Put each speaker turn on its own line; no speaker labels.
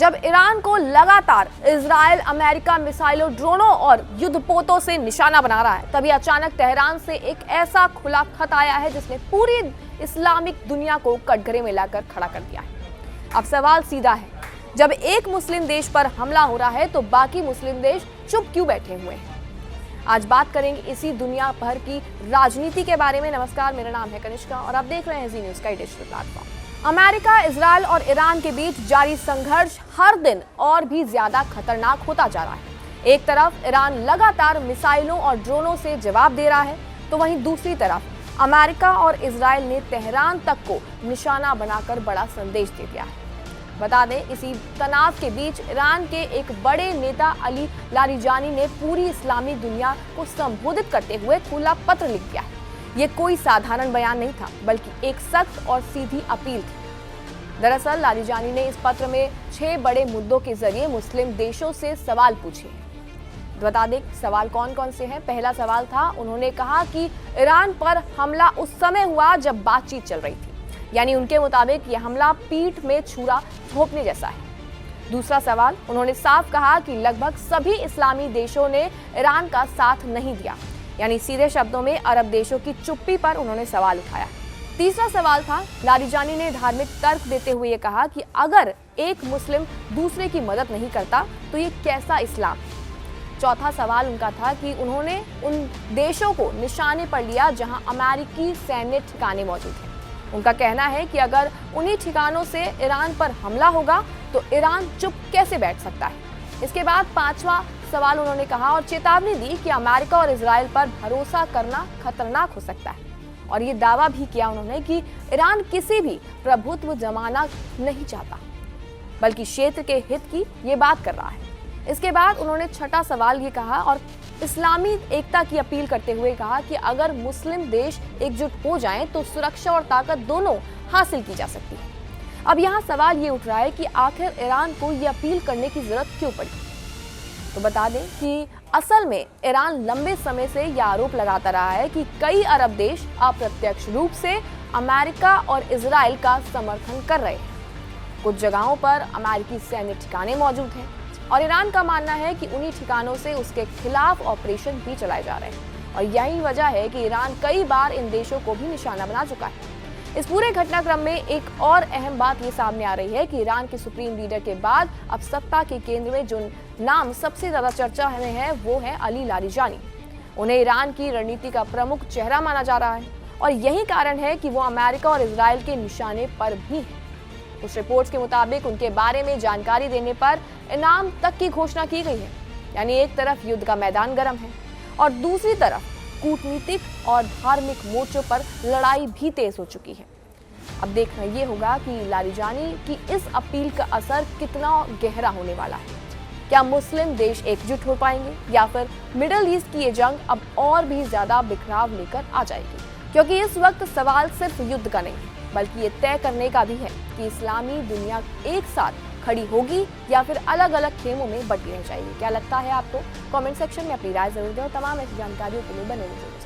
जब ईरान को लगातार इजराइल अमेरिका मिसाइलों, ड्रोनों और युद्धपोतों से निशाना बना रहा है, तभी अचानक तेहरान से एक ऐसा खुला खत आया है जिसने पूरी इस्लामिक दुनिया को कटघरे में लाकर खड़ा कर दिया है। अब सवाल सीधा है, जब एक मुस्लिम देश पर हमला हो रहा है तो बाकी मुस्लिम देश चुप क्यों बैठे हुए हैं? आज बात करेंगे इसी दुनिया भर की राजनीति के बारे में। नमस्कार, मेरा नाम है कनिष्का और आप देख रहे हैं जी न्यूज़ का डिजिटल प्लेटफॉर्म। अमेरिका, इजराइल और ईरान के बीच जारी संघर्ष हर दिन और भी ज्यादा खतरनाक होता जा रहा है। एक तरफ ईरान लगातार मिसाइलों और ड्रोनों से जवाब दे रहा है, तो वहीं दूसरी तरफ अमेरिका और इजराइल ने तेहरान तक को निशाना बनाकर बड़ा संदेश दे दिया है। बता दें, इसी तनाव के बीच ईरान के एक बड़े नेता अली लारिजानी ने पूरी इस्लामी दुनिया को संबोधित करते हुए खुला पत्र लिख दिया है। ये कोई साधारण बयान नहीं था, बल्कि एक सख्त और सीधी अपील थी। दरअसल लारिजानी ने इस पत्र में 6 बड़े मुद्दों के जरिए मुस्लिम देशों से सवाल पूछे। बता दें सवाल कौन कौन से हैं। पहला सवाल था, उन्होंने कहा कि ईरान पर हमला उस समय हुआ जब बातचीत चल रही थी, यानी उनके मुताबिक यह हमला पीठ में छुरा घोंपने जैसा है। दूसरा सवाल, उन्होंने साफ कहा कि लगभग सभी इस्लामी देशों ने ईरान का साथ नहीं दिया, यानी सीधे शब्दों में अरब देशों की चुप्पी पर उन्होंने सवाल उठाया। तीसरा सवाल था, लारिजानी ने धार्मिक तर्क देते हुए ये कहा कि अगर एक मुस्लिम दूसरे की मदद नहीं करता तो ये कैसा इस्लाम। चौथा सवाल उनका था कि उन्होंने उन देशों को निशाने पर लिया जहां अमेरिकी सैन्य ठिकाने मौजूद हैं। उनका कहना है कि अगर उन्हीं ठिकानों से ईरान पर हमला होगा तो ईरान चुप कैसे बैठ सकता है। इसके बाद पांचवा सवाल उन्होंने कहा और चेतावनी दी कि अमेरिका और इजराइल पर भरोसा करना खतरनाक हो सकता है, और ये दावा भी किया उन्होंने कि ईरान किसी भी प्रभुत्व जमाना नहीं चाहता, बल्कि क्षेत्र के हित की ये बात कर रहा है। इसके बाद उन्होंने छठा सवाल ये कहा और इस्लामी एकता की अपील करते हुए कहा कि अगर मुस्लिम देश एकजुट हो जाएं तो सुरक्षा और ताकत दोनों हासिल की जा सकती है। अब यहाँ सवाल ये उठ रहा है कि आखिर ईरान को ये अपील करने की जरूरत क्यों पड़ी। तो बता दें कि असल में ईरान लंबे समय से यह आरोप लगाता रहा है कि कई अरब देश अप्रत्यक्ष रूप से अमेरिका और इजराइल का समर्थन कर रहे हैं। कुछ जगहों पर अमेरिकी सैन्य ठिकाने मौजूद हैं और ईरान का मानना है कि उन्हीं ठिकानों से उसके खिलाफ ऑपरेशन भी चलाए जा रहे हैं, और यही वजह है कि ईरान कई बार इन देशों को भी निशाना बना चुका है। इस पूरे घटनाक्रम में एक और अहम बात ये सामने आ रही है कि ईरान के सुप्रीम लीडर के बाद अब सत्ता के केंद्र में जो नाम सबसे ज्यादा चर्चा में है वो है अली लारिजानी। उन्हें ईरान की रणनीति का प्रमुख चेहरा माना जा रहा है, और यही कारण है कि वो अमेरिका और इजराइल के निशाने पर भी है। कुछ रिपोर्ट्स के मुताबिक उनके बारे में जानकारी देने पर इनाम तक की घोषणा की गई है, यानी एक तरफ युद्ध का मैदान गर्म है और दूसरी तरफ कूटनीतिक और धार्मिक मोर्चों पर लड़ाई भी तेज हो चुकी है। अब देखना ये होगा कि लारिजानी की इस अपील का असर कितना गहरा होने वाला है। क्या मुस्लिम देश एकजुट हो पाएंगे या फिर मिडिल ईस्ट की ये जंग अब और भी ज्यादा बिखराव लेकर आ जाएगी? क्योंकि इस वक्त सवाल सिर्फ युद्ध का नहीं, बल्कि ये तय करने का भी है कि इस्लामी दुनिया एक साथ खड़ी होगी या फिर अलग अलग खेमों में बटी रह जाएगी। क्या लगता है आपको? कमेंट सेक्शन में अपनी राय जरूर दें और तमाम ऐसी जानकारियों के लिए बने रहिए।